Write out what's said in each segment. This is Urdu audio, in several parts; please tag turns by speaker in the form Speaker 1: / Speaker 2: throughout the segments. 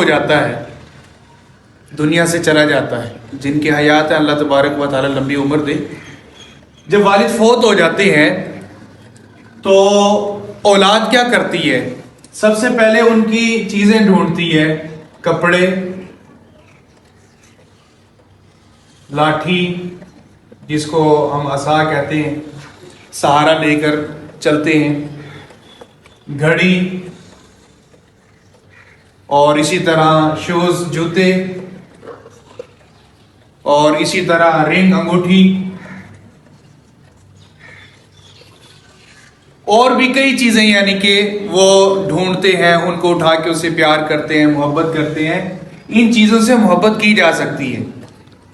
Speaker 1: ہو جاتا ہے، دنیا سے چلا جاتا ہے، جن کی حیات ہے اللہ تبارک و تعالی لمبی عمر دے، جب والد فوت ہو جاتے ہیں تو اولاد کیا کرتی ہے؟ سب سے پہلے ان کی چیزیں ڈھونڈتی ہے، کپڑے، لاٹھی جس کو ہم عصا کہتے ہیں، سہارا لے کر چلتے ہیں، گھڑی، اور اسی طرح شوز، جوتے، اور اسی طرح رنگ، انگوٹھی، اور بھی کئی چیزیں یعنی کہ وہ ڈھونڈتے ہیں، ان کو اٹھا کے اسے پیار کرتے ہیں، محبت کرتے ہیں۔ ان چیزوں سے محبت کی جا سکتی ہے،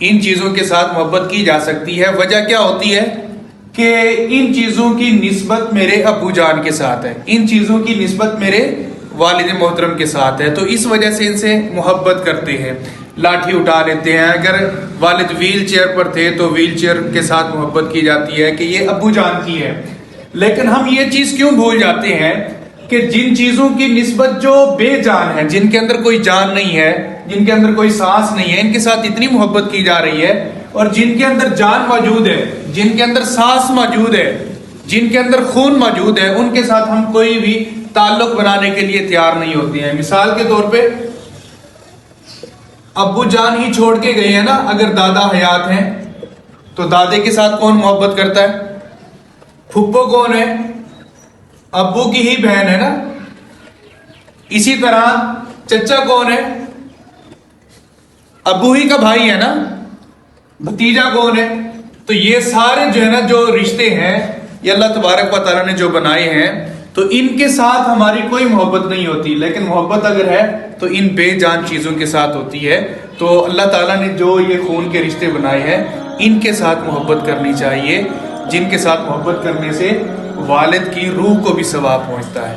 Speaker 1: ان چیزوں کے ساتھ محبت کی جا سکتی ہے۔ وجہ کیا ہوتی ہے کہ ان چیزوں کی نسبت میرے ابو جان کے ساتھ ہے، ان چیزوں کی نسبت میرے والد محترم کے ساتھ ہے، تو اس وجہ سے ان سے محبت کرتے ہیں، لاٹھی اٹھا لیتے ہیں۔ اگر والد ویل چیئر پر تھے تو ویل چیئر کے ساتھ محبت کی جاتی ہے کہ یہ ابو جان کی ہے۔ لیکن ہم یہ چیز کیوں بھول جاتے ہیں کہ جن چیزوں کی نسبت جو بے جان ہے، جن کے اندر کوئی جان نہیں ہے، جن کے اندر کوئی سانس نہیں ہے، ان کے ساتھ اتنی محبت کی جا رہی ہے، اور جن کے اندر جان موجود ہے، جن کے اندر سانس موجود ہے، جن کے اندر خون موجود ہے، ان کے ساتھ ہم کوئی بھی تعلق بنانے کے لیے تیار نہیں ہوتے ہیں۔ مثال کے طور پہ ابو جان ہی چھوڑ کے گئے ہیں نا، اگر دادا حیات ہیں تو دادے کے ساتھ کون محبت کرتا ہے؟ پھپھو کون ہے؟ ابو کی ہی بہن ہے نا۔ اسی طرح چچا کون ہے؟ ابو ہی کا بھائی ہے نا۔ بھتیجا کون ہے؟ تو یہ سارے جو ہے نا جو رشتے ہیں یہ اللہ تبارک و تعالیٰ نے جو بنائے ہیں، تو ان کے ساتھ ہماری کوئی محبت نہیں ہوتی، لیکن محبت اگر ہے تو ان بے جان چیزوں کے ساتھ ہوتی ہے۔ تو اللہ تعالیٰ نے جو یہ خون کے رشتے بنائے ہیں ان کے ساتھ محبت کرنی چاہیے، جن کے ساتھ محبت کرنے سے والد کی روح کو بھی ثواب پہنچتا ہے۔